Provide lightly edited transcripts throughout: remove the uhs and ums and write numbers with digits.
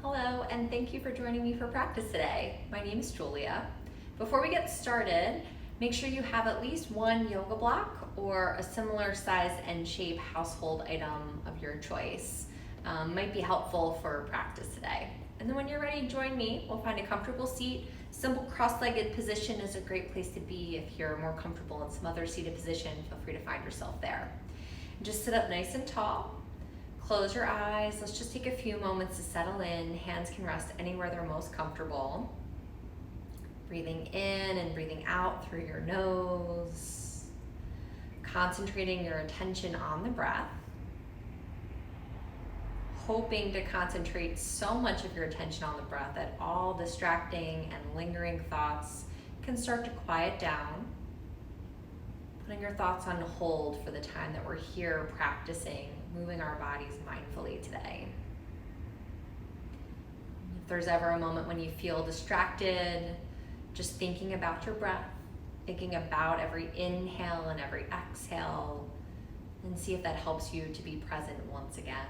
Hello, and thank you for joining me for practice today. My name is Julia. Before we get started, make sure you have at least one yoga block or a similar size and shape household item of your choice. Might be helpful for practice today. And then when you're ready, join me. We'll find a comfortable seat. Simple cross-legged position is a great place to be. If you're more comfortable in some other seated position, feel free to find yourself there. Just sit up nice and tall. Close your eyes. Let's just take a few moments to settle in. Hands can rest anywhere they're most comfortable. Breathing in and breathing out through your nose. Concentrating your attention on the breath. Hoping to concentrate so much of your attention on the breath that all distracting and lingering thoughts can start to quiet down. Putting your thoughts on hold for the time that we're here practicing moving our bodies mindfully today. If there's ever a moment when you feel distracted, just thinking about your breath, thinking about every inhale and every exhale, and see if that helps you to be present once again.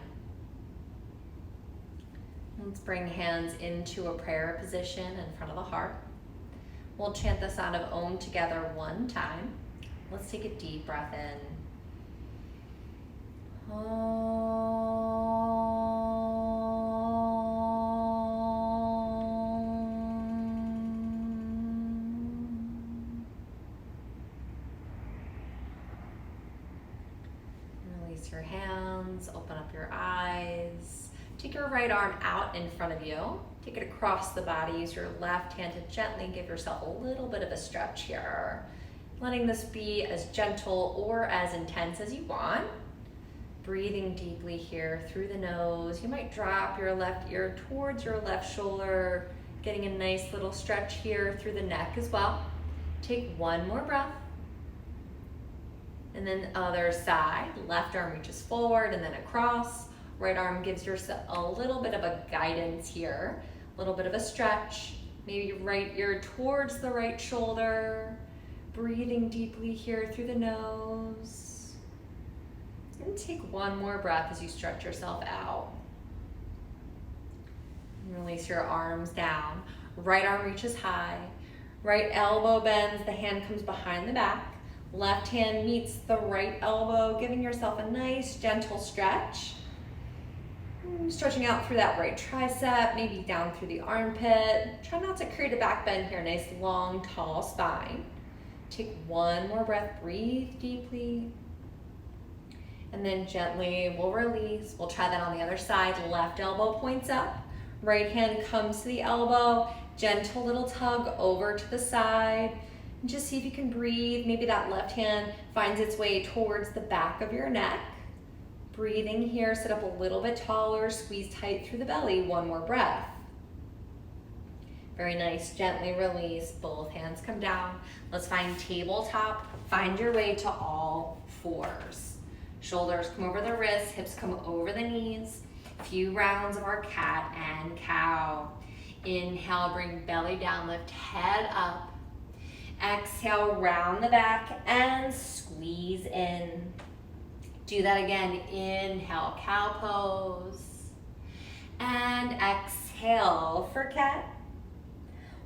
Let's bring hands into a prayer position in front of the heart. We'll chant the sound of Om together one time. Let's take a deep breath in. Release your hands, open up your eyes. Take your right arm out in front of you. Take it across the body. Use your left hand to gently give yourself a little bit of a stretch here. Letting this be as gentle or as intense as you want. Breathing deeply here through the nose. You might drop your left ear towards your left shoulder, getting a nice little stretch here through the neck as well. Take one more breath. And then other side, left arm reaches forward and then across. Right arm gives yourself a little bit of a guidance here, a little bit of a stretch. Maybe right ear towards the right shoulder. Breathing deeply here through the nose. And take one more breath as you stretch yourself out. And release your arms down. Right arm reaches high. Right elbow bends, the hand comes behind the back. Left hand meets the right elbow, giving yourself a nice gentle stretch. Stretching out through that right tricep, maybe down through the armpit. Try not to create a back bend here, nice long, tall spine. Take one more breath, breathe deeply. And then gently we'll release. We'll try that on the other side. Left elbow points up. Right hand comes to the elbow. Gentle little tug over to the side. And just see if you can breathe. Maybe that left hand finds its way towards the back of your neck. Breathing here, sit up a little bit taller. Squeeze tight through the belly. One more breath. Very nice, gently release, both hands come down. Let's find tabletop, find your way to all fours. Shoulders come over the wrists, hips come over the knees. A few rounds of our cat and cow. Inhale, bring belly down, lift head up. Exhale, round the back and squeeze in. Do that again, inhale, cow pose. And exhale for cat.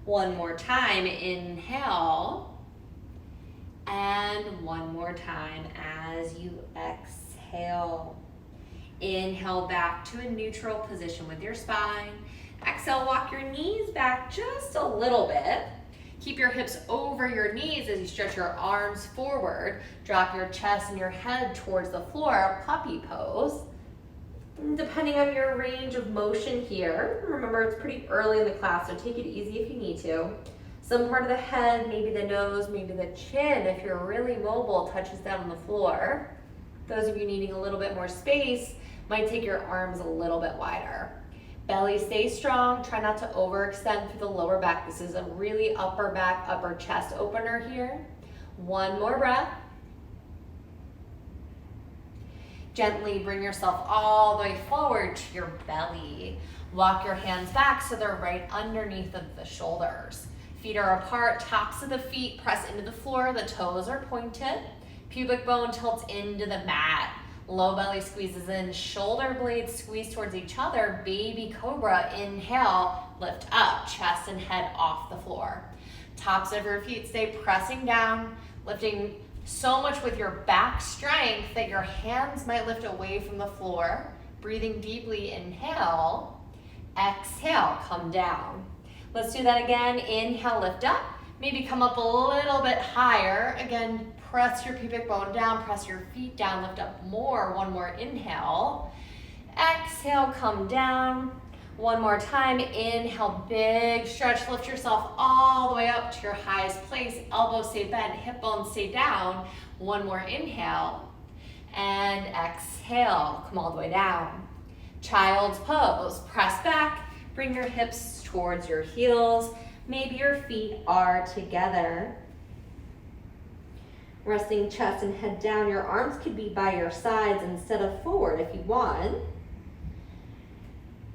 One more time, inhale, and one more time as you exhale. Inhale back to a neutral position with your spine. Exhale, walk your knees back just a little bit. Keep your hips over your knees as you stretch your arms forward. Drop your chest and your head towards the floor, puppy pose. Depending on your range of motion here, remember it's pretty early in the class, so take it easy if you need to. Some part of the head, maybe the nose, maybe the chin, if you're really mobile, touches down on the floor. Those of you needing a little bit more space might take your arms a little bit wider. Belly stays strong, try not to overextend through the lower back. This is a really upper back, upper chest opener here. One more breath. Gently bring yourself all the way forward to your belly. Walk your hands back so they're right underneath of the shoulders. Feet are apart, tops of the feet press into the floor, the toes are pointed. Pubic bone tilts into the mat. Low belly squeezes in, shoulder blades squeeze towards each other. Baby cobra, inhale, lift up, chest and head off the floor. Tops of your feet stay pressing down, lifting so much with your back strength that your hands might lift away from the floor. Breathing deeply, inhale, exhale, come down. Let's do that again. Inhale, lift up. Maybe come up a little bit higher. Again, press your pubic bone down, press your feet down, lift up more. One more inhale. Exhale, come down. One more time. Inhale, big stretch. Lift yourself all the way up to your highest place. Elbows stay bent, hip bones stay down. One more inhale. And exhale, come all the way down. Child's pose. Press back. Bring your hips towards your heels. Maybe your feet are together. Resting chest and head down. Your arms could be by your sides instead of forward if you want.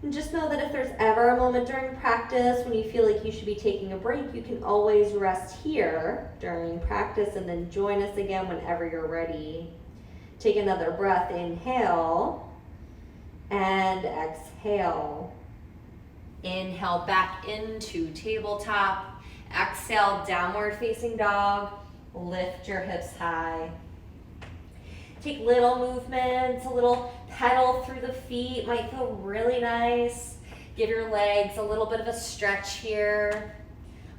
And just know that if there's ever a moment during practice when you feel like you should be taking a break, you can always rest here during practice and then join us again whenever you're ready. Take another breath. Inhale and exhale. Inhale back into tabletop. Exhale, downward facing dog. Lift your hips high. Take little movements, a little pedal through the feet might feel really nice. Give your legs a little bit of a stretch here.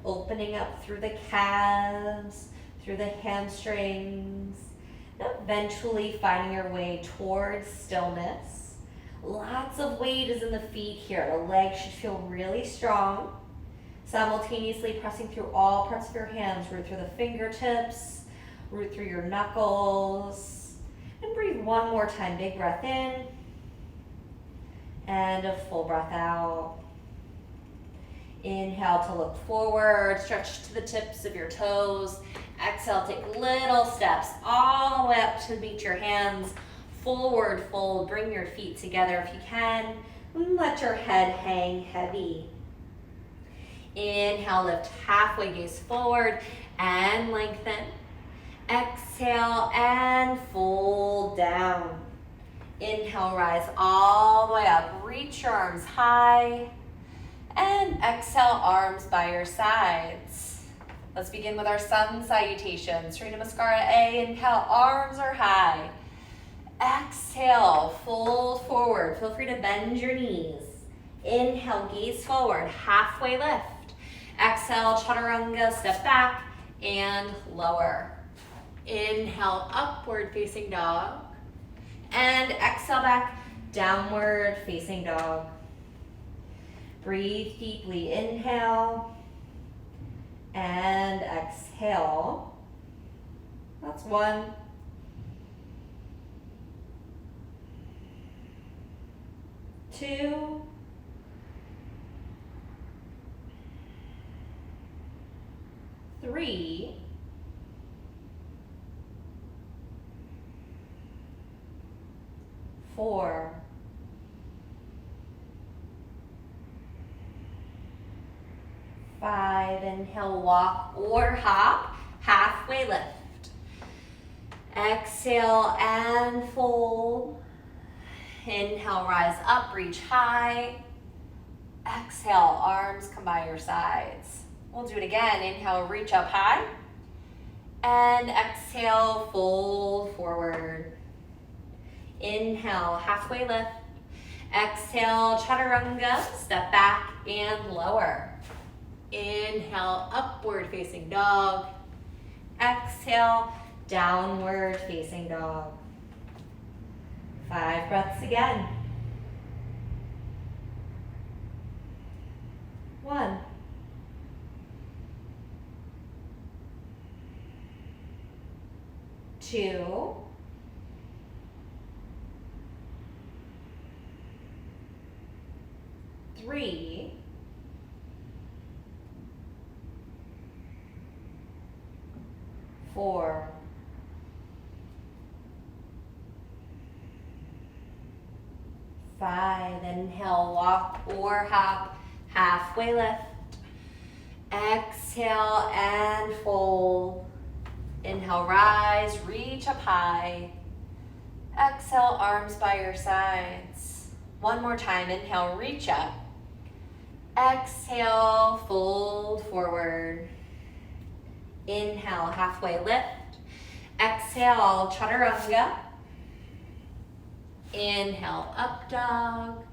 Opening up through the calves, through the hamstrings. And eventually finding your way towards stillness. Lots of weight is in the feet here. The legs should feel really strong. Simultaneously pressing through all parts of your hands. Root through the fingertips, root through your knuckles. And breathe one more time. Big breath in. And a full breath out. Inhale to look forward. Stretch to the tips of your toes. Exhale, take little steps all the way up to meet your hands. Forward fold, bring your feet together if you can. And let your head hang heavy. Inhale, lift halfway, gaze forward and lengthen. Exhale and fold down. Inhale, rise all the way up. Reach your arms high. And exhale, arms by your sides. Let's begin with our sun salutation. Surya Namaskara A. Inhale, arms are high. Exhale, fold forward. Feel free to bend your knees. Inhale, gaze forward, halfway lift. Exhale, chaturanga, step back and lower. Inhale, upward facing dog. And exhale back, downward facing dog. Breathe deeply, inhale. And exhale. That's 1. 2. 3. 4. 5. Inhale, walk or hop, halfway lift. Exhale and fold. Inhale, rise up, reach high. Exhale, arms come by your sides. We'll do it again. Inhale, reach up high. And exhale, fold forward. Inhale, halfway lift. Exhale, chaturanga, step back and lower. Inhale, upward facing dog. Exhale, downward facing dog. 5 breaths again. 1. 2. 3. 4. 5. Inhale, walk or hop, halfway lift. Exhale and fold. Inhale, rise, reach up high. Exhale, arms by your sides. One more time, inhale, reach up. Exhale, fold forward. Inhale, halfway lift. Exhale, chaturanga. Inhale, up dog.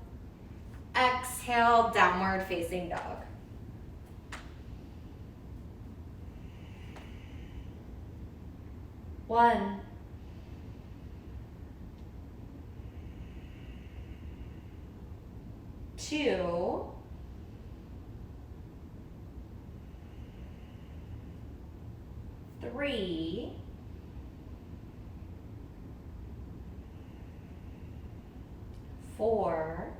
Exhale, downward facing dog. One. Two. Three. Four.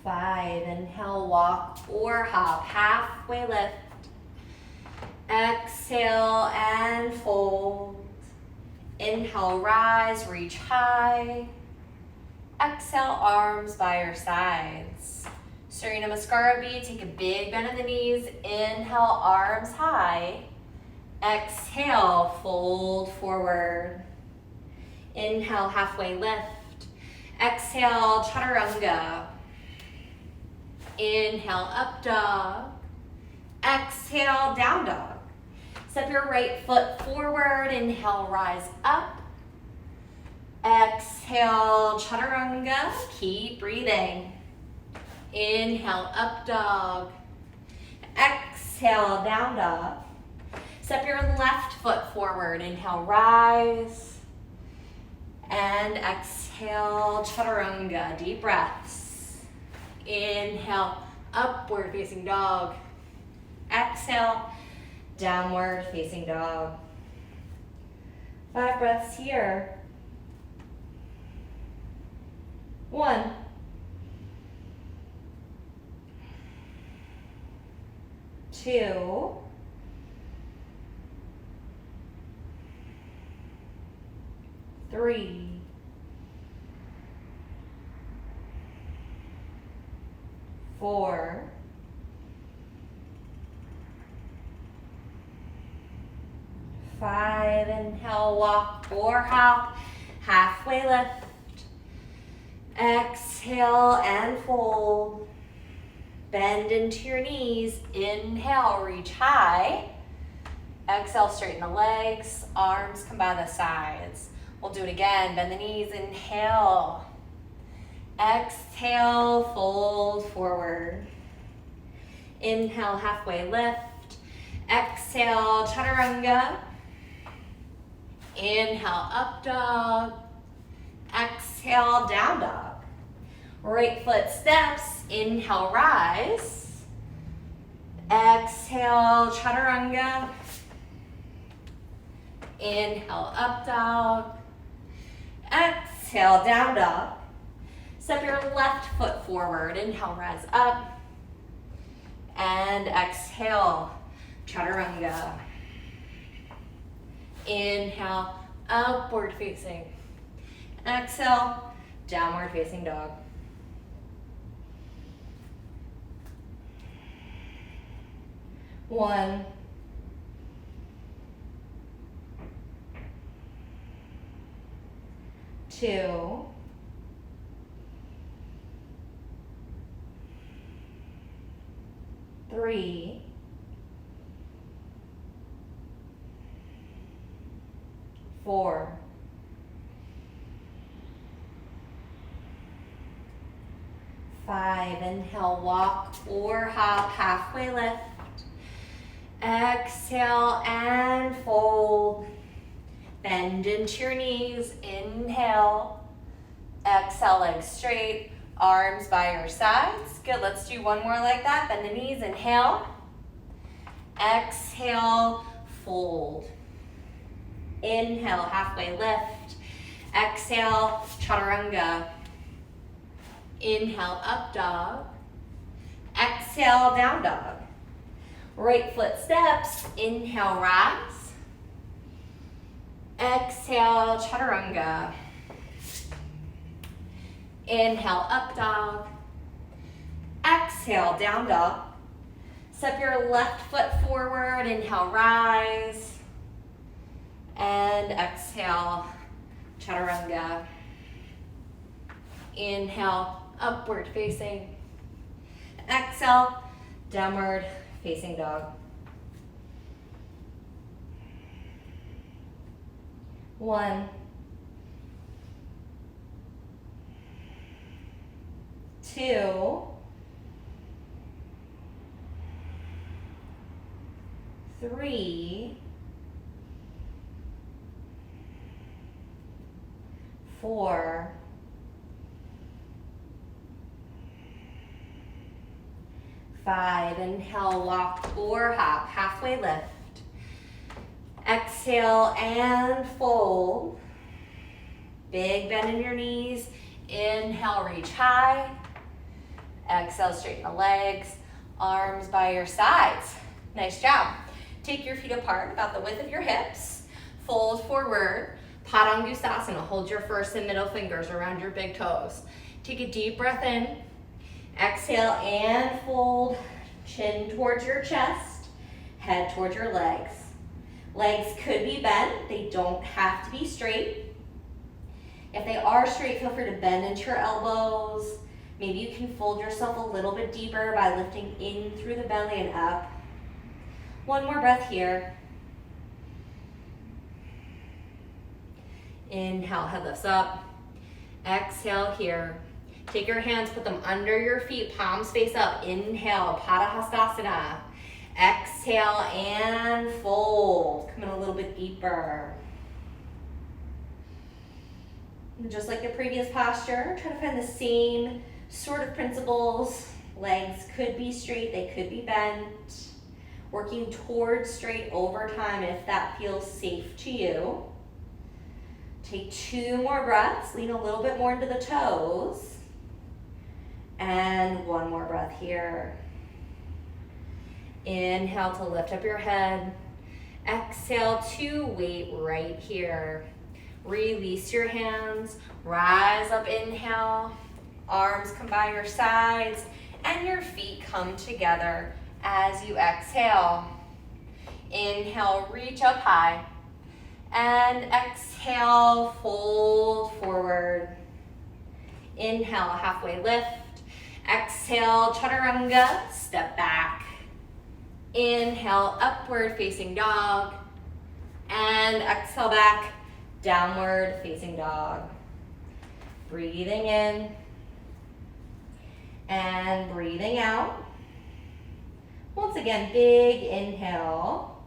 Five. Inhale, walk or hop, halfway lift. Exhale and fold. Inhale, rise, reach high. Exhale, arms by your sides. Surya Namaskara B, take a big bend in the knees. Inhale, arms high. Exhale, fold forward. Inhale, halfway lift. Exhale, chaturanga. Inhale, up dog. Exhale, down dog. Step your right foot forward. Inhale, rise up. Exhale, chaturanga. Keep breathing. Inhale, up dog. Exhale, down dog. Step your left foot forward. Inhale, rise. And exhale, chaturanga. Deep breaths. Inhale, upward facing dog. Exhale, downward facing dog. 5 breaths here. 1. 2. 3. 4. 5. Inhale, walk or hop, halfway lift. Exhale and fold. Bend into your knees. Inhale, reach high. Exhale, straighten the legs. Arms come by the sides. We'll do it again. Bend the knees. Inhale. Exhale, fold forward. Inhale, halfway lift. Exhale, chaturanga. Inhale, up dog. Exhale, down dog. Right foot steps. Inhale, rise. Exhale, chaturanga. Inhale, up dog. Exhale, down dog. Step your left foot forward. Inhale, rise up. And exhale, chaturanga. Inhale, upward facing. Exhale, downward facing dog. One. 2. 3. 4. 5. Inhale, walk or hop, halfway lift. Exhale and fold. Bend into your knees. Inhale. Exhale, legs straight. Arms by your sides. Good, let's do one more like that. Bend the knees, inhale. Exhale, fold. Inhale, halfway lift. Exhale, chaturanga. Inhale, up dog. Exhale, down dog. Right foot steps. Inhale, rise. Exhale, chaturanga. Inhale, up dog. Exhale, down dog. Step your left foot forward, inhale, rise. And exhale, chaturanga. Inhale, upward facing. Exhale, downward facing dog. 1, 2, 3, 4, 5. Inhale, lock or hop, halfway lift. Exhale and fold. Big bend in your knees. Inhale, reach high. Exhale, straighten the legs. Arms by your sides. Nice job. Take your feet apart about the width of your hips. Fold forward. Padangustasana. Hold your first and middle fingers around your big toes. Take a deep breath in. Exhale and fold. Chin towards your chest. Head towards your legs. Legs could be bent. They don't have to be straight. If they are straight, feel free to bend into your elbows. Maybe you can fold yourself a little bit deeper by lifting in through the belly and up. One more breath here. Inhale, head lifts up. Exhale here. Take your hands, put them under your feet, palms face up. Inhale, Padahastasana. Exhale and fold. Come in a little bit deeper. And just like the previous posture, try to find the same sort of principles. Legs could be straight, they could be bent. Working towards straight over time if that feels safe to you. Take 2 more breaths, lean a little bit more into the toes. And 1 more breath here. Inhale to lift up your head. Exhale to wait right here. Release your hands. Rise up, inhale. Arms come by your sides. And your feet come together as you exhale. Inhale, reach up high. And exhale, fold forward. Inhale, halfway lift. Exhale, chaturanga, step back. Inhale, upward facing dog. And exhale back, downward facing dog. Breathing in. And breathing out. Once again, big inhale.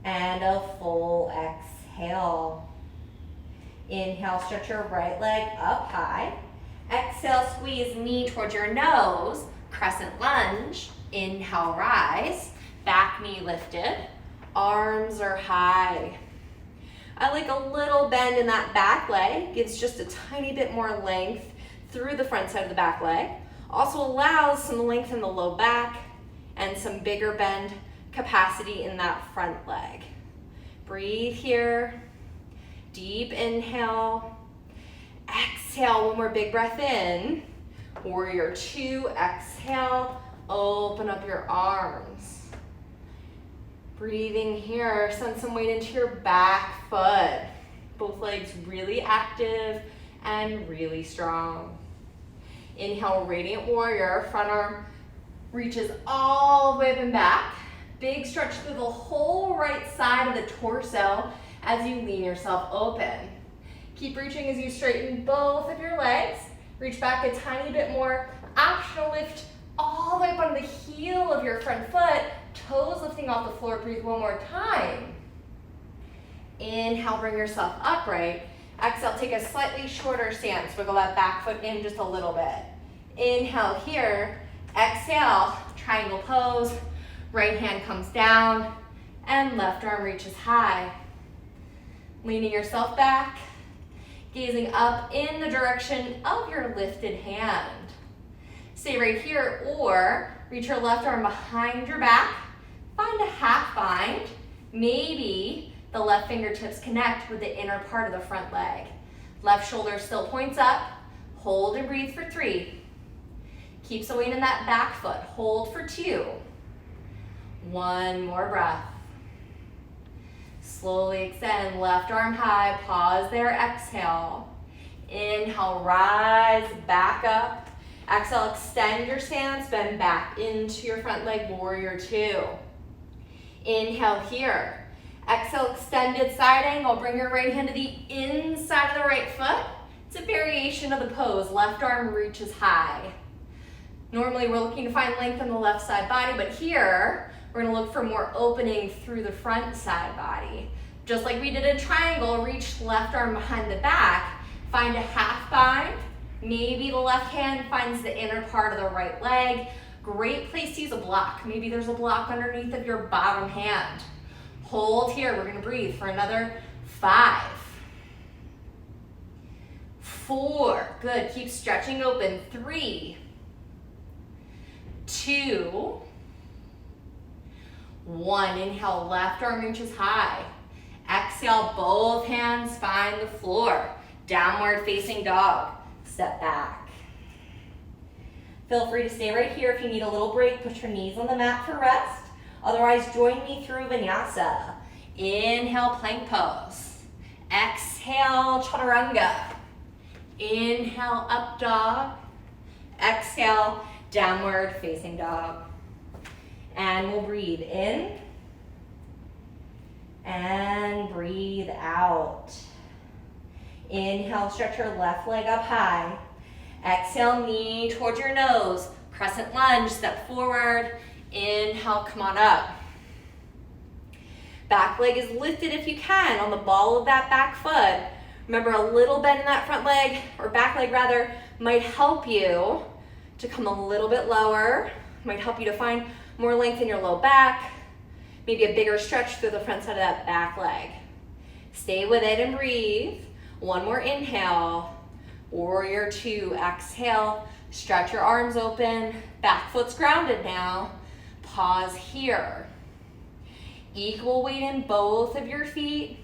And a full exhale. Inhale, stretch your right leg up high. Exhale, squeeze knee towards your nose. Crescent lunge. Inhale, rise. Back knee lifted. Arms are high. I like a little bend in that back leg. Gives just a tiny bit more length through the front side of the back leg. Also allows some length in the low back and some bigger bend capacity in that front leg. Breathe here. Deep inhale. Exhale, 1 more big breath in. Warrior 2, exhale. Open up your arms. Breathing here, send some weight into your back foot. Both legs really active and really strong. Inhale, radiant warrior. Front arm reaches all the way up and back. Big stretch through the whole right side of the torso as you lean yourself open. Keep reaching as you straighten both of your legs. Reach back a tiny bit more. Optional lift all the way up onto the heel of your front foot. Toes lifting off the floor. Breathe 1 more time. Inhale, bring yourself upright. Exhale, take a slightly shorter stance. Wiggle that back foot in just a little bit. Inhale here. Exhale, triangle pose. Right hand comes down and left arm reaches high. Leaning yourself back. Gazing up in the direction of your lifted hand. Stay right here or reach your left arm behind your back. Find a half bind. Maybe the left fingertips connect with the inner part of the front leg. Left shoulder still points up. Hold and breathe for 3. Keep some weight in that back foot. Hold for 2. One more breath. Slowly extend, left arm high, pause there, exhale. Inhale, rise back up. Exhale, extend your stance, bend back into your front leg, warrior two. Inhale here. Exhale, extended side angle. Bring your right hand to the inside of the right foot. It's a variation of the pose. Left arm reaches high. Normally we're looking to find length in the left side body, but here we're gonna look for more opening through the front side body. Just like we did in triangle, reach left arm behind the back, find a half bind. Maybe the left hand finds the inner part of the right leg. Great place to use a block. Maybe there's a block underneath of your bottom hand. Hold here, we're gonna breathe for another 5, 4, good, keep stretching open, 3, 2, 1, inhale, left arm reaches high. Exhale, both hands find the floor. Downward facing dog, step back. Feel free to stay right here if you need a little break, put your knees on the mat for rest. Otherwise, join me through vinyasa. Inhale, plank pose. Exhale, chaturanga. Inhale, up dog. Exhale, downward facing dog. And we'll breathe in and breathe out. Inhale, stretch your left leg up high. Exhale, knee towards your nose. Crescent lunge, step forward. Inhale, come on up. Back leg is lifted if you can on the ball of that back foot. Remember, a little bend in that front leg, or back leg rather, might help you to come a little bit lower. Might help you to find more length in your low back. Maybe a bigger stretch through the front side of that back leg. Stay with it and breathe. One more inhale. Warrior two, exhale. Stretch your arms open. Back foot's grounded now. Pause here. Equal weight in both of your feet.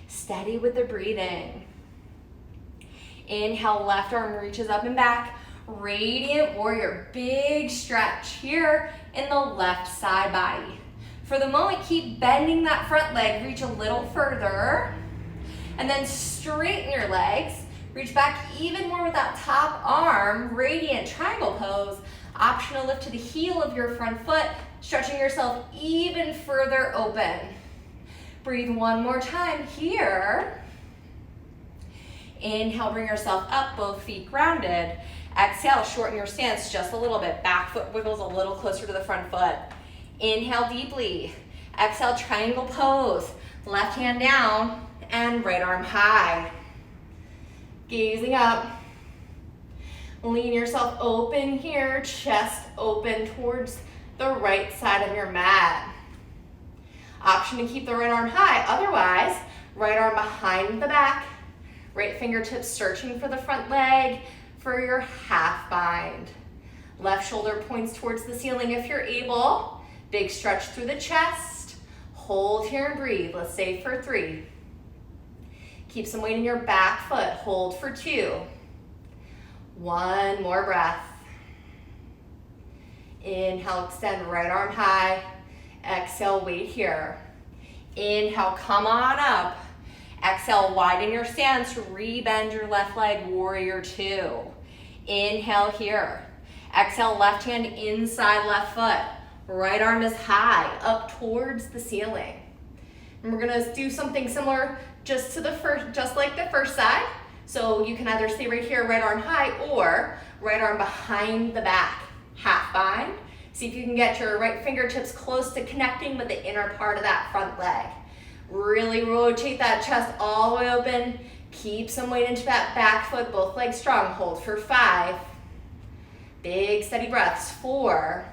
Steady with the breathing. Inhale, left arm reaches up and back. Radiant warrior, big stretch here in the left side body. For the moment, keep bending that front leg, reach a little further, and then straighten your legs. Reach back even more with that top arm, radiant triangle pose. Optional lift to the heel of your front foot, stretching yourself even further open. Breathe one more time here. Inhale, bring yourself up, both feet grounded. Exhale, shorten your stance just a little bit. Back foot wiggles a little closer to the front foot. Inhale deeply. Exhale, triangle pose. Left hand down and right arm high. Gazing up. Lean yourself open here, chest open towards the right side of your mat. Option to keep the right arm high. Otherwise, right arm behind the back. Right fingertips searching for the front leg for your half bind. Left shoulder points towards the ceiling if you're able. Big stretch through the chest. Hold here and breathe. Let's stay for 3. Keep some weight in your back foot. Hold for 2. One more breath. Inhale, extend right arm high. Exhale, weight here. Inhale, come on up. Exhale, widen your stance. Rebend your left leg, warrior two. Inhale here. Exhale, left hand inside left foot. Right arm is high, up towards the ceiling. And we're gonna do something similar just like the first side. So you can either stay right here, right arm high, or right arm behind the back. Half bind. See if you can get your right fingertips close to connecting with the inner part of that front leg. Really rotate that chest all the way open. Keep some weight into that back foot, both legs strong. Hold for 5. Big steady breaths. 4,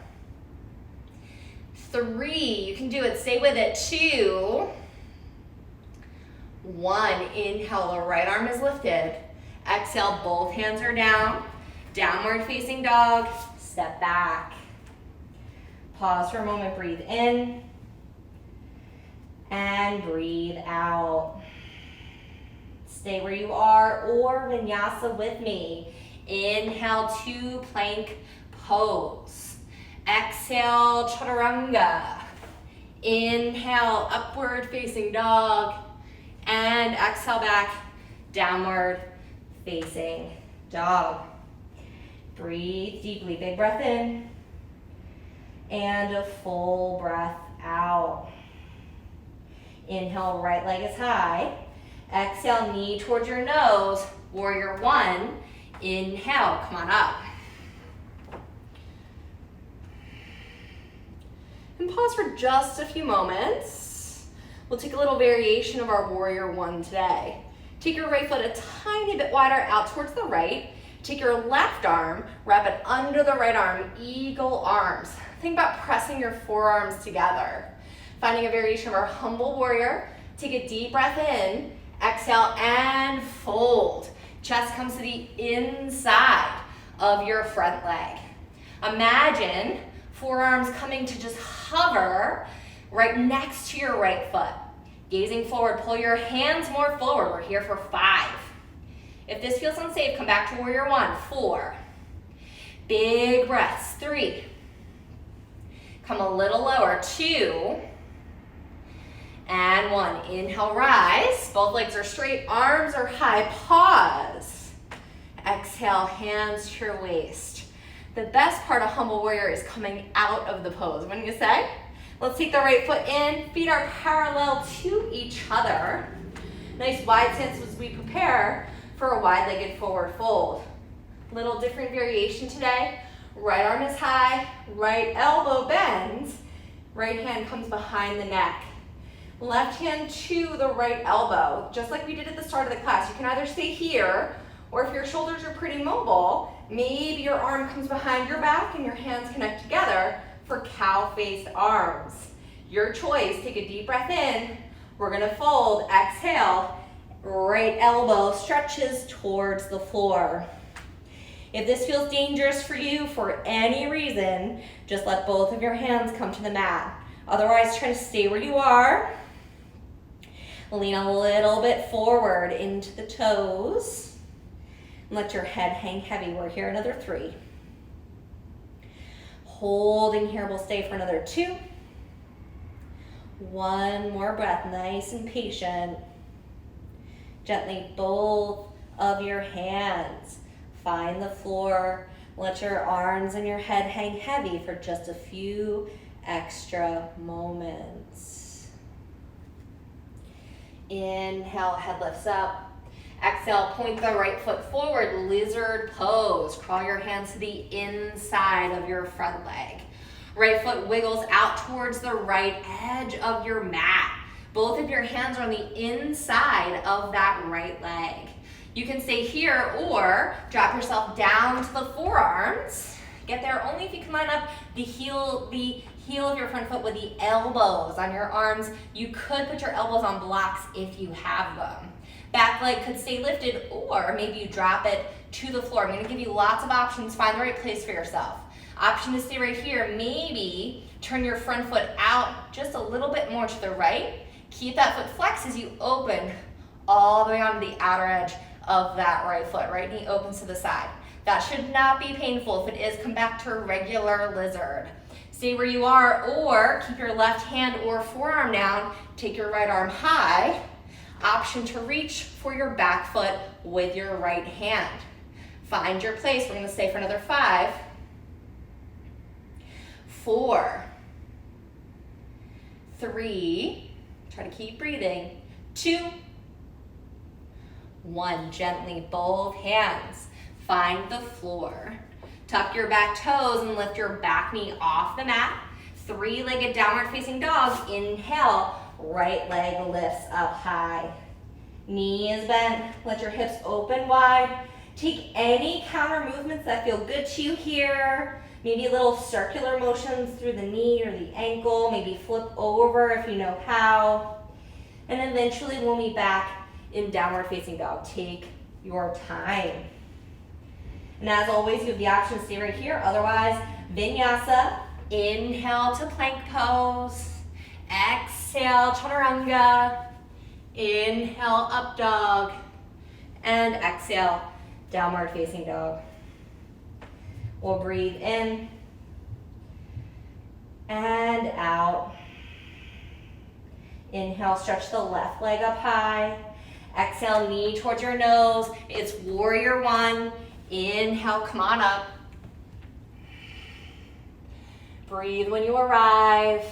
3, you can do it, stay with it. 2, 1, inhale, the right arm is lifted. Exhale, both hands are down. Downward facing dog, step back. Pause for a moment, breathe in. And breathe out. Stay where you are or vinyasa with me. Inhale to plank pose. Exhale, chaturanga. Inhale, upward facing dog. And exhale back, downward facing dog. Breathe deeply, big breath in. And a full breath out. Inhale, right leg is high. Exhale, knee towards your nose. Warrior one. Inhale, come on up. And pause for just a few moments. We'll take a little variation of our warrior one today. Take your right foot a tiny bit wider out towards the right. Take your left arm, wrap it under the right arm, eagle arms. Think about pressing your forearms together. Finding a variation of our humble warrior. Take a deep breath in, exhale and fold. Chest comes to the inside of your front leg. Imagine forearms coming to just hover right next to your right foot. Gazing forward, pull your hands more forward. We're here for 5. If this feels unsafe, come back to warrior one. 4. Big breaths. 3. Come a little lower. 2. And 1. Inhale, rise. Both legs are straight, arms are high. Pause. Exhale, hands to your waist. The best part of humble warrior is coming out of the pose. Wouldn't you say? Let's take the right foot in. Feet are parallel to each other. Nice wide stance as we prepare for a wide-legged forward fold. Little different variation today. Right arm is high, right elbow bends, right hand comes behind the neck. Left hand to the right elbow, just like we did at the start of the class. You can either stay here, or if your shoulders are pretty mobile, maybe your arm comes behind your back and your hands connect together for cow-faced arms. Your choice. Take a deep breath in. We're gonna fold, exhale. Right elbow stretches towards the floor. If this feels dangerous for you for any reason, just let both of your hands come to the mat. Otherwise, try to stay where you are. Lean a little bit forward into the toes. Let your head hang heavy. We're here another 3. Holding here, we'll stay for another 2. 1 more breath, nice and patient. Gently, both of your hands find the floor. Let your arms and your head hang heavy for just a few extra moments. Inhale, head lifts up. Exhale, point the right foot forward, lizard pose. Crawl your hands to the inside of your front leg. Right foot wiggles out towards the right edge of your mat. Both of your hands are on the inside of that right leg. You can stay here or drop yourself down to the forearms. Get there only if you can line up the heel of your front foot with the elbows on your arms. You could put your elbows on blocks if you have them. Back leg could stay lifted, or maybe you drop it to the floor. I'm gonna give you lots of options. Find the right place for yourself. Option to stay right here. Maybe turn your front foot out just a little bit more to the right. Keep that foot flexed as you open all the way onto the outer edge of that right foot. Right knee opens to the side. That should not be painful. If it is, come back to a regular lizard. Stay where you are, or keep your left hand or forearm down. Take your right arm high. Option to reach for your back foot with your right hand. Find your place. We're going to stay for another 5, 4, 3, try to keep breathing, 2, 1. Gently, both hands find the floor. Tuck your back toes and lift your back knee off the mat. 3-legged downward facing dog. Inhale. Right leg lifts up high. Knee is bent. Let your hips open wide. Take any counter movements that feel good to you here. Maybe little circular motions through the knee or the ankle. Maybe flip over if you know how. And eventually we'll meet back in downward facing dog. Take your time. And as always, you have the option to stay right here. Otherwise, vinyasa. Inhale to plank pose. Exhale, chaturanga. Inhale, up dog. And exhale, downward facing dog. We'll breathe in. and out. Inhale, stretch the left leg up high. Exhale, knee towards your nose. It's warrior one. Inhale, come on up. Breathe when you arrive.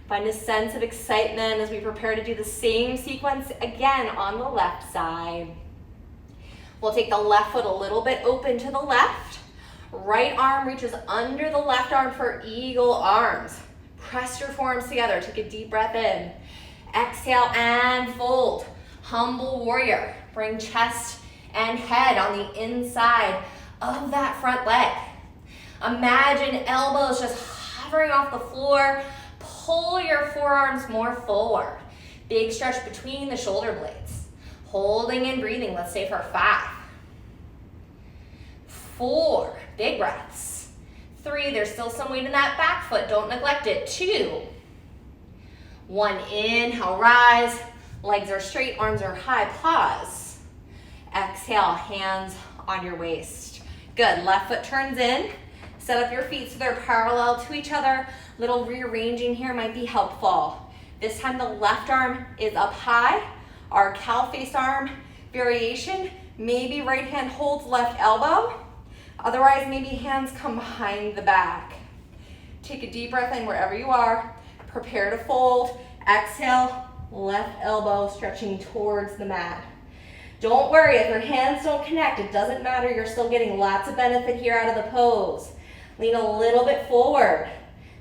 Find a sense of excitement as we prepare to do the same sequence again on the left side. We'll take the left foot a little bit open to the left. Right arm reaches under the left arm for eagle arms. Press your forearms together. Take a deep breath in. Exhale and fold. Humble warrior. Bring chest and head on the inside of that front leg. Imagine elbows just hovering off the floor. Pull your forearms more forward. Big stretch between the shoulder blades. Holding and breathing. Let's stay for 5, 4, big breaths. 3, there's still some weight in that back foot. Don't neglect it. 2, 1, inhale, rise. Legs are straight, arms are high. Pause. Exhale, hands on your waist. Good, left foot turns in. Set up your feet so they're parallel to each other. Little rearranging here might be helpful. This time the left arm is up high. Our cow face arm variation. Maybe right hand holds left elbow. Otherwise, maybe hands come behind the back. Take a deep breath in wherever you are. Prepare to fold. Exhale, left elbow stretching towards the mat. Don't worry if your hands don't connect. It doesn't matter. You're still getting lots of benefit here out of the pose. Lean a little bit forward.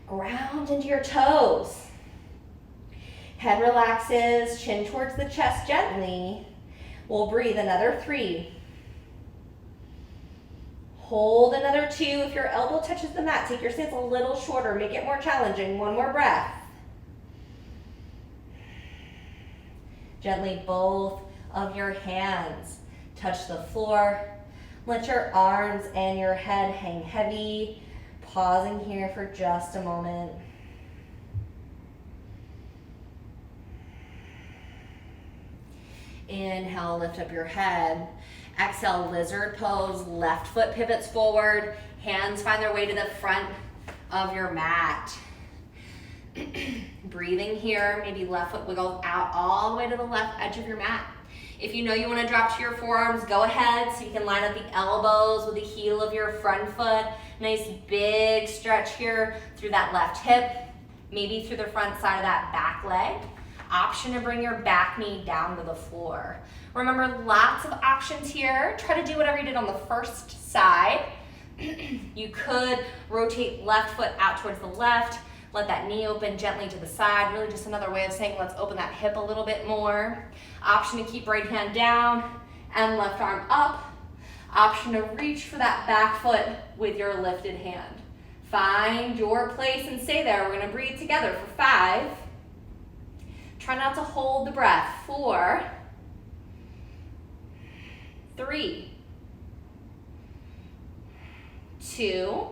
Ground into your toes. Head relaxes, chin towards the chest gently. We'll breathe another 3. Hold another 2. If your elbow touches the mat, take your stance a little shorter. Make it more challenging. 1 more breath. Gently, both of your hands touch the floor. Let your arms and your head hang heavy. Pausing here for just a moment. Inhale, lift up your head. Exhale, lizard pose. Left foot pivots forward. Hands find their way to the front of your mat. Breathing here, maybe left foot wiggles out all the way to the left edge of your mat. If you know you want to drop to your forearms, go ahead so you can line up the elbows with the heel of your front foot. Nice big stretch here through that left hip, maybe through the front side of that back leg. Option to bring your back knee down to the floor. Remember, lots of options here. Try to do whatever you did on the first side. You could rotate left foot out towards the left. Let that knee open gently to the side. Really just another way of saying let's open that hip a little bit more. Option to keep right hand down and left arm up. Option to reach for that back foot with your lifted hand. Find your place and stay there. We're gonna breathe together for 5. Try not to hold the breath. 4, 3, 2,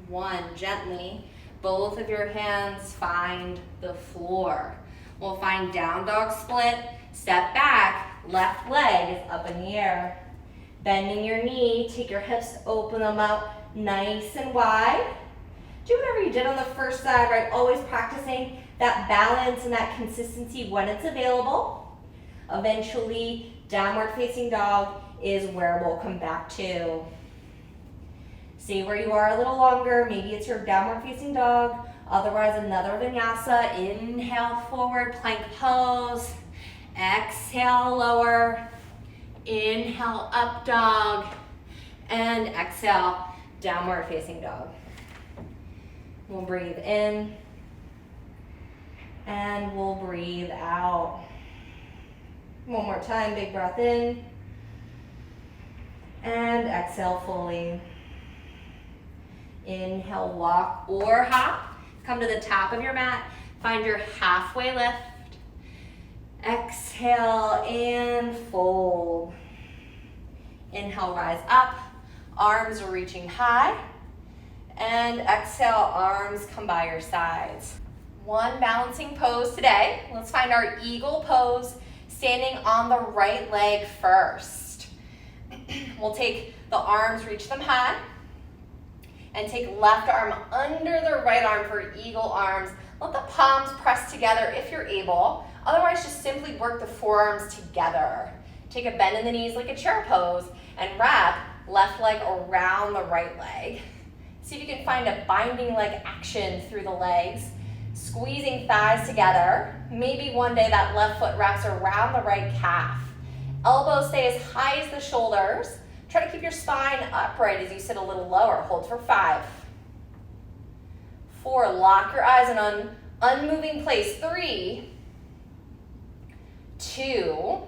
1. Gently, both of your hands find the floor. We'll find down dog split, step back, left leg is up in the air. Bending your knee, take your hips, open them out nice and wide. Do whatever you did on the first side, right? Always practicing that balance and that consistency when it's available. Eventually, downward facing dog is where we'll come back to. Stay where you are a little longer. Maybe it's your downward facing dog. Otherwise, another vinyasa. Inhale, forward plank pose. Exhale, lower. Inhale, up dog. And exhale, downward facing dog. We'll breathe in. And we'll breathe out. One more time, big breath in. And exhale fully. Inhale, walk or hop. Come to the top of your mat. Find your halfway lift. Exhale and fold. Inhale, rise up. Arms are reaching high. And exhale, arms come by your sides. One balancing pose today. Let's find our eagle pose, standing on the right leg first. We'll take the arms, reach them high. and take left arm under the right arm for eagle arms. Let the palms press together if you're able. Otherwise, just simply work the forearms together. Take a bend in the knees like a chair pose and wrap left leg around the right leg. See if you can find a binding leg action through the legs. Squeezing thighs together. Maybe one day that left foot wraps around the right calf. Elbows stay as high as the shoulders. Try to keep your spine upright as you sit a little lower. Hold for 5. 4, lock your eyes in an unmoving place. 3, 2,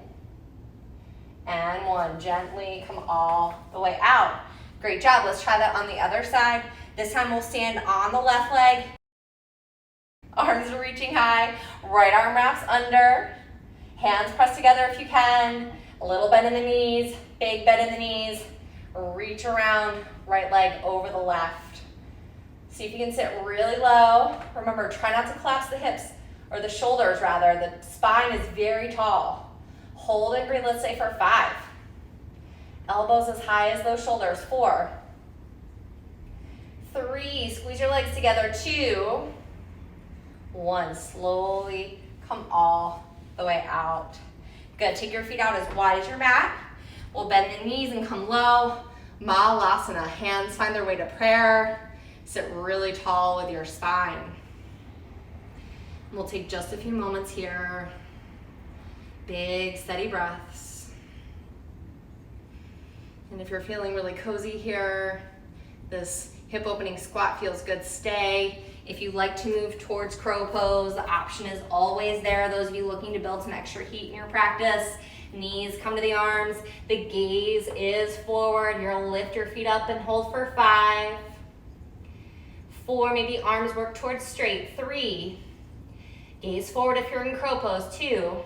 and 1. Gently come all the way out. Great job. Let's try that on the other side. This time we'll stand on the left leg. Arms are reaching high. Right arm wraps under. Hands pressed together if you can. A little bend in the knees. Big bend in the knees. Reach around. Right leg over the left. See if you can sit really low. Remember, try not to collapse the hips, or the shoulders rather. The spine is very tall. Hold and breathe, let's say for 5. Elbows as high as those shoulders. 4, 3, squeeze your legs together. 2, 1, slowly come all the way out. Good, take your feet out as wide as your mat. We'll bend the knees and come low. Mahalasana, hands find their way to prayer. Sit really tall with your spine. We'll take just a few moments here. Big, steady breaths. And if you're feeling really cozy here, this hip opening squat feels good, stay. If you like to move towards crow pose, the option is always there. Those of you looking to build some extra heat in your practice, knees come to the arms, the gaze is forward. You're gonna lift your feet up and hold for 5. 4, maybe arms work towards straight. 3, gaze forward if you're in crow pose. 2,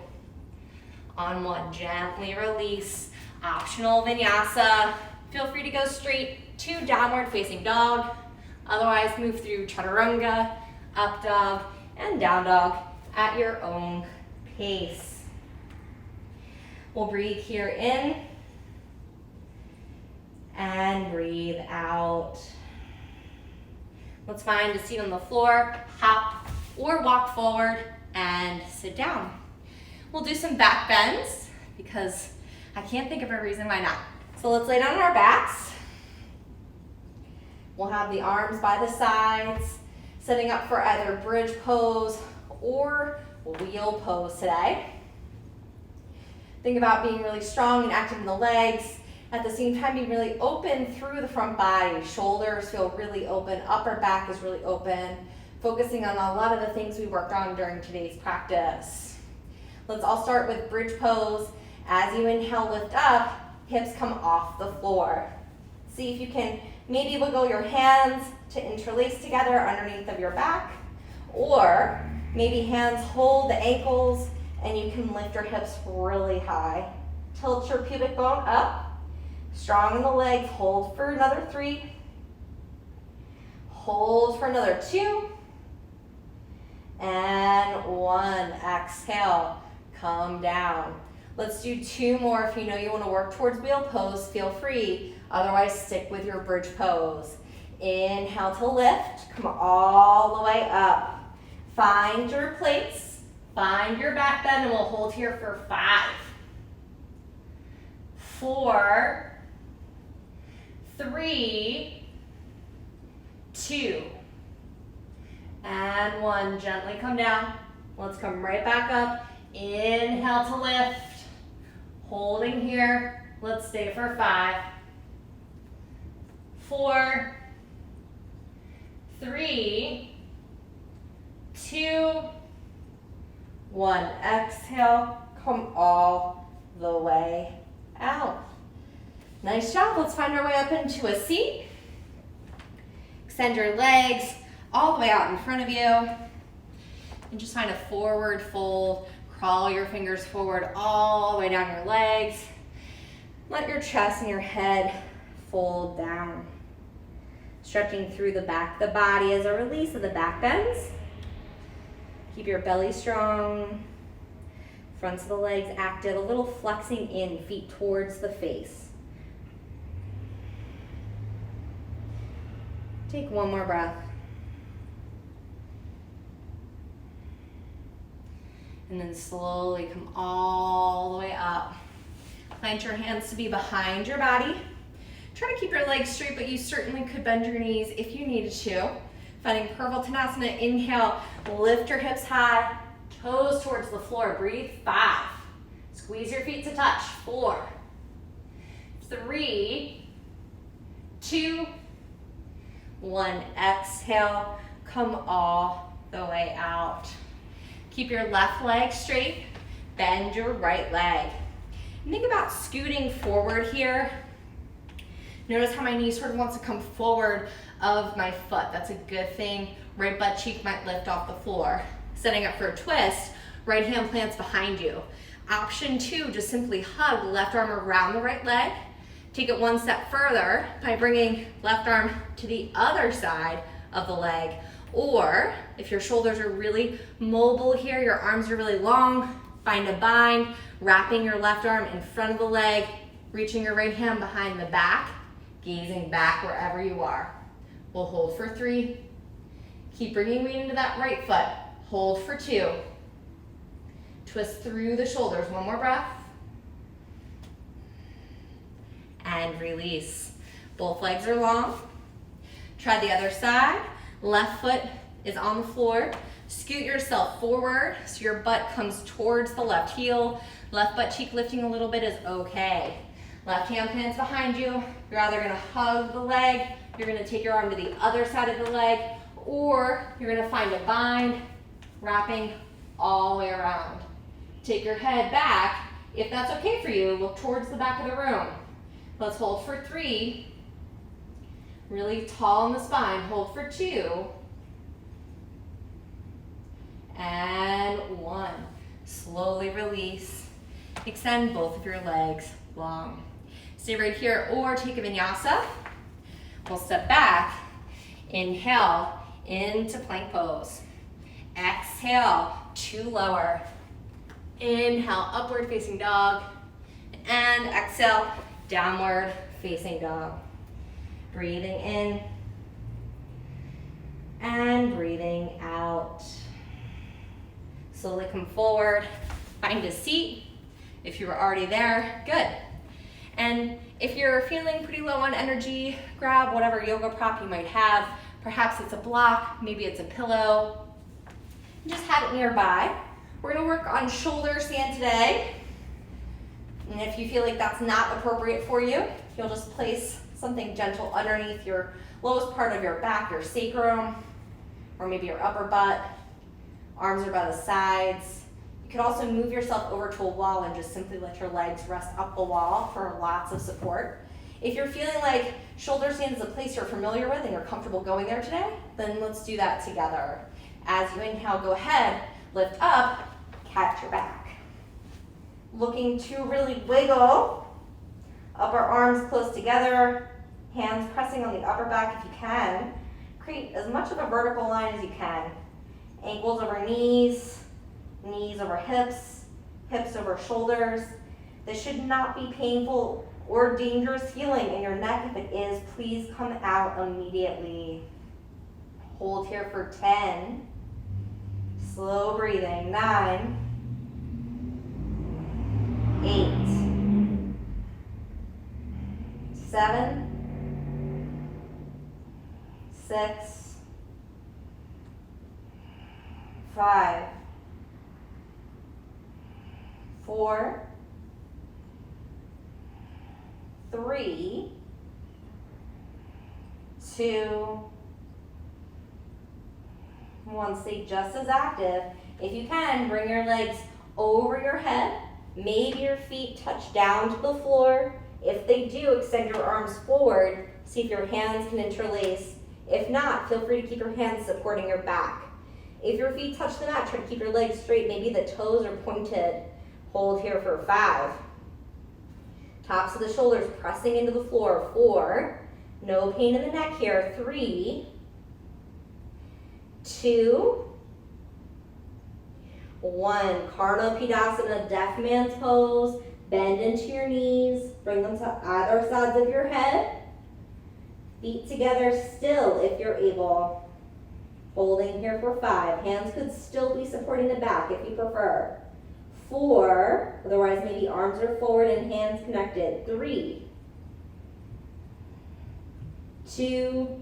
on 1, gently release. Optional vinyasa. Feel free to go straight to downward facing dog. Otherwise, move through chaturanga, up dog, and down dog at your own pace. We'll breathe here in and breathe out. Let's find a seat on the floor, hop, or walk forward and sit down. We'll do some back bends because I can't think of a reason why not. So let's lay down on our backs. We'll have the arms by the sides, setting up for either bridge pose or wheel pose today. Think about being really strong and active in the legs. At the same time, be really open through the front body. Shoulders feel really open, upper back is really open, focusing on a lot of the things we worked on during today's practice. Let's all start with bridge pose. As you inhale, lift up, hips come off the floor. See if you can maybe wiggle your hands to interlace together underneath of your back, or maybe hands hold the ankles and you can lift your hips really high. Tilt your pubic bone up. Strong in the legs, hold for another 3. Hold for another 2. And 1. Exhale, come down. Let's do 2 more. If you know you want to work towards wheel pose, feel free. Otherwise, stick with your bridge pose. Inhale to lift, come all the way up. Find your place, find your back bend, and we'll hold here for 5, 4, 3, 2, and 1. Gently come down. Let's come right back up. Inhale to lift. Holding here. Let's stay for 5, 4, 3, 2, 1. Exhale. Come all the way out. Nice job. Let's find our way up into a seat. Extend your legs all the way out in front of you. And just find a forward fold. Crawl your fingers forward all the way down your legs. Let your chest and your head fold down. Stretching through the back of the body as a release of the back bends. Keep your belly strong. Fronts of the legs active. A little flexing in, feet towards the face. Take one more breath. And then slowly come all the way up. Plant your hands to be behind your body. Try to keep your legs straight, but you certainly could bend your knees if you needed to. Finding Purvaltanasana, inhale, lift your hips high, toes towards the floor, breathe. 5. Squeeze your feet to touch. 4, 3, 2, 1. Exhale, come all the way out. Keep your left leg straight, bend your right leg. Think about scooting forward here. Notice how my knee sort of wants to come forward of my foot. That's a good thing. Right butt cheek might lift off the floor. Setting up for a twist, right hand plants behind you. Option 2, just simply hug left arm around the right leg. Take it one step further by bringing left arm to the other side of the leg. Or if your shoulders are really mobile here, your arms are really long, find a bind, wrapping your left arm in front of the leg, reaching your right hand behind the back, gazing back wherever you are. We'll hold for 3. Keep bringing weight into that right foot. Hold for 2. Twist through the shoulders. One more breath. And release. Both legs are long. Try the other side. Left foot is on the floor. Scoot yourself forward so your butt comes towards the left heel. Left butt cheek lifting a little bit is okay. Left hand plants behind you. You're either going to hug the leg, you're going to take your arm to the other side of the leg, or you're going to find a bind, wrapping all the way around. Take your head back. If that's okay for you, look towards the back of the room. Let's hold for 3. Really tall in the spine. Hold for 2. And 1. Slowly release. Extend both of your legs long. Stay right here or take a vinyasa. We'll step back. Inhale into plank pose. Exhale to lower. Inhale, upward facing dog. And exhale, downward facing dog. Breathing in and breathing out. Slowly come forward, find a seat. If you were already there, good. And if you're feeling pretty low on energy, grab whatever yoga prop you might have. Perhaps it's a block, maybe it's a pillow. Just have it nearby. We're gonna work on shoulder stand today. And if you feel like that's not appropriate for you, you'll just place something gentle underneath your lowest part of your back, your sacrum, or maybe your upper butt. Arms are by the sides. You could also move yourself over to a wall and just simply let your legs rest up the wall for lots of support. If you're feeling like shoulder stand is a place you're familiar with and you're comfortable going there today, then let's do that together. As you inhale, go ahead, lift up, catch your back. Looking to really wiggle. Upper arms close together, hands pressing on the upper back if you can. Create as much of a vertical line as you can. Ankles over knees, knees over hips, hips over shoulders. This should not be painful or dangerous feeling in your neck. If it is, please come out immediately. Hold here for 10. Slow breathing. 9, 8, 7, 6, 5, 4, 3, 2, 1. Stay just as active. If you can, bring your legs over your head. Maybe your feet touch down to the floor. If they do, extend your arms forward. See if your hands can interlace. If not, feel free to keep your hands supporting your back. If your feet touch the mat, try to keep your legs straight. Maybe the toes are pointed. Hold here for 5. Tops of the shoulders pressing into the floor. 4. No pain in the neck here. 3, 2, 1. Karna Paddison, deaf man's pose. Bend into your knees. Bring them to either sides of your head. Feet together still if you're able. Holding here for 5. Hands could still be supporting the back if you prefer. 4, otherwise maybe arms are forward and hands connected. 3, 2,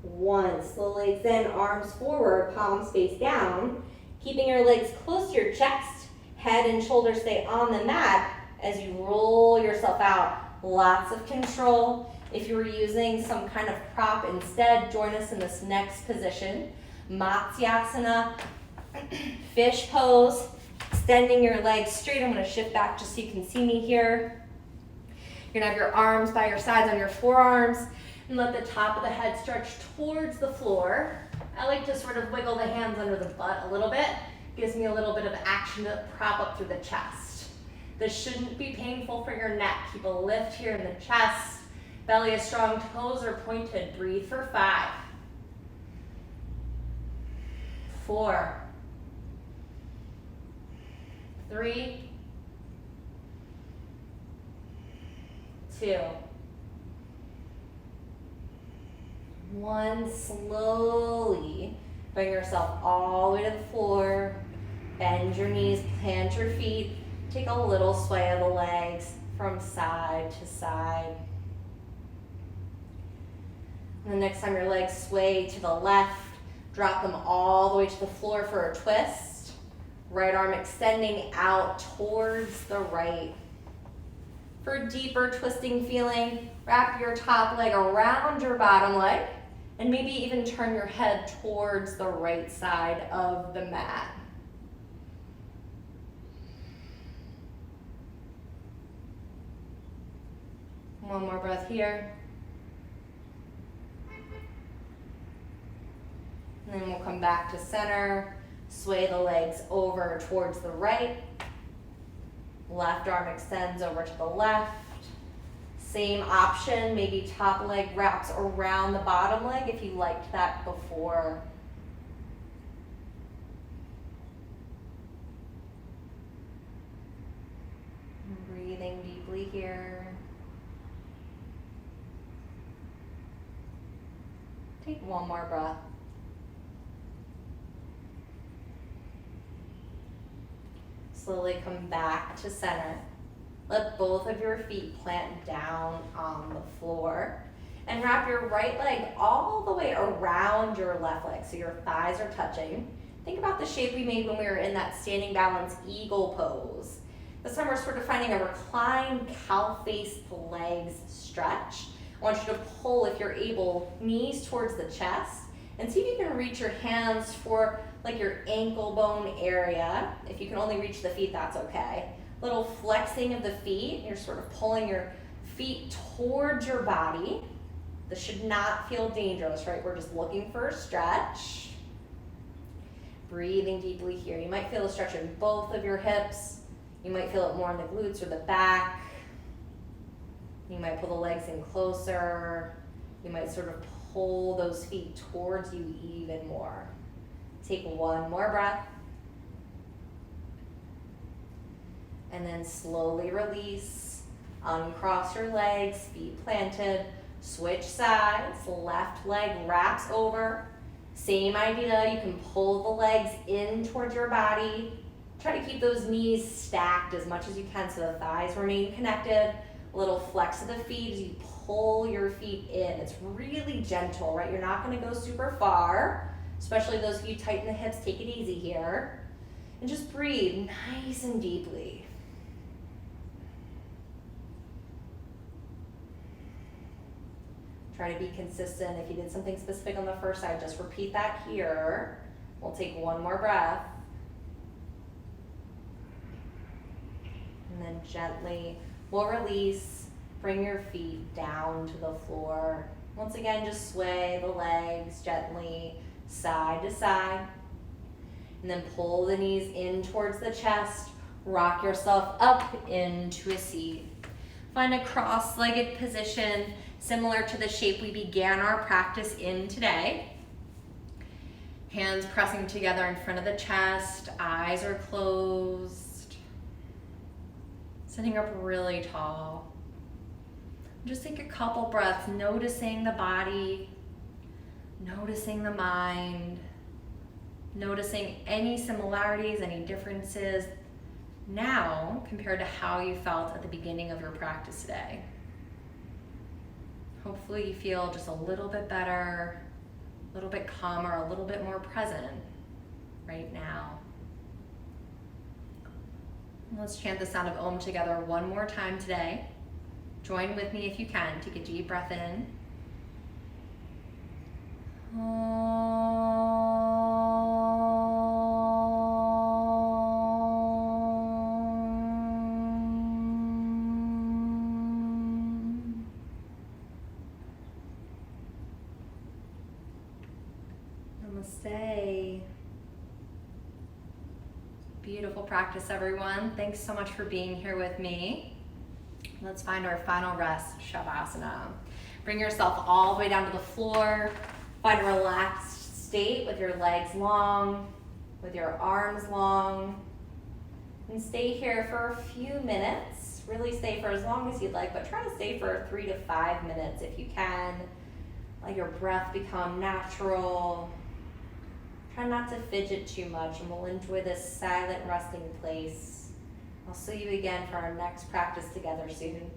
1. Slowly extend, arms forward, palms face down. Keeping your legs close to your chest. Head and shoulders stay on the mat as you roll yourself out. Lots of control. If you were using some kind of prop instead, join us in this next position. Matsyasana, fish pose, extending your legs straight. I'm going to shift back just so you can see me here. You're going to have your arms by your sides on your forearms and let the top of the head stretch towards the floor. I like to sort of wiggle the hands under the butt a little bit. Gives me a little bit of action to prop up through the chest. This shouldn't be painful for your neck. Keep a lift here in the chest. Belly is strong, toes are pointed. Breathe for 5. 4, 3, 2, 1. Slowly bring yourself all the way to the floor. Bend your knees, plant your feet. Take a little sway of the legs from side to side. And the next time your legs sway to the left, drop them all the way to the floor for a twist. Right arm extending out towards the right. For a deeper twisting feeling, wrap your top leg around your bottom leg and maybe even turn your head towards the right side of the mat. One more breath here. And then we'll come back to center. Sway the legs over towards the right. Left arm extends over to the left. Same option, maybe top leg wraps around the bottom leg if you liked that before. Breathing deeply here. Take one more breath. Slowly come back to center. Let both of your feet plant down on the floor. And wrap your right leg all the way around your left leg so your thighs are touching. Think about the shape we made when we were in that standing balance eagle pose. This time we're sort of finding a reclined cow-faced legs stretch. I want you to pull, if you're able, knees towards the chest and see if you can reach your hands for like your ankle bone area. If you can only reach the feet, that's okay. Little flexing of the feet. You're sort of pulling your feet towards your body. This should not feel dangerous, right? We're just looking for a stretch. Breathing deeply here. You might feel a stretch in both of your hips. You might feel it more in the glutes or the back. You might pull the legs in closer. You might sort of pull those feet towards you even more. Take one more breath. And then slowly release. Uncross your legs, feet planted. Switch sides, left leg wraps over. Same idea, you can pull the legs in towards your body. Try to keep those knees stacked as much as you can so the thighs remain connected. A little flex of the feet as you pull your feet in. It's really gentle, right? You're not gonna go super far, especially those of you tighten the hips, take it easy here. And just breathe nice and deeply. Try to be consistent. If you did something specific on the first side, just repeat that here. We'll take one more breath. And then gently, we'll release. Bring your feet down to the floor. Once again, just sway the legs gently, side to side. And then pull the knees in towards the chest. Rock yourself up into a seat. Find a cross-legged position similar to the shape we began our practice in today. Hands pressing together in front of the chest, eyes are closed. Sitting up really tall. Just take a couple breaths, noticing the body, noticing the mind, noticing any similarities, any differences now compared to how you felt at the beginning of your practice today. Hopefully you feel just a little bit better, a little bit calmer, a little bit more present right now. Let's chant the sound of Om together one more time today. Join with me if you can. Take a deep breath in. Namaste. Beautiful practice, everyone. Thanks so much for being here with me. Let's find our final rest, Shavasana. Bring yourself all the way down to the floor. Find a relaxed state with your legs long, with your arms long. And stay here for a few minutes. Really stay for as long as you'd like, but try to stay for 3 to 5 minutes if you can. Let your breath become natural. Try not to fidget too much, and we'll enjoy this silent resting place. I'll see you again for our next practice together soon.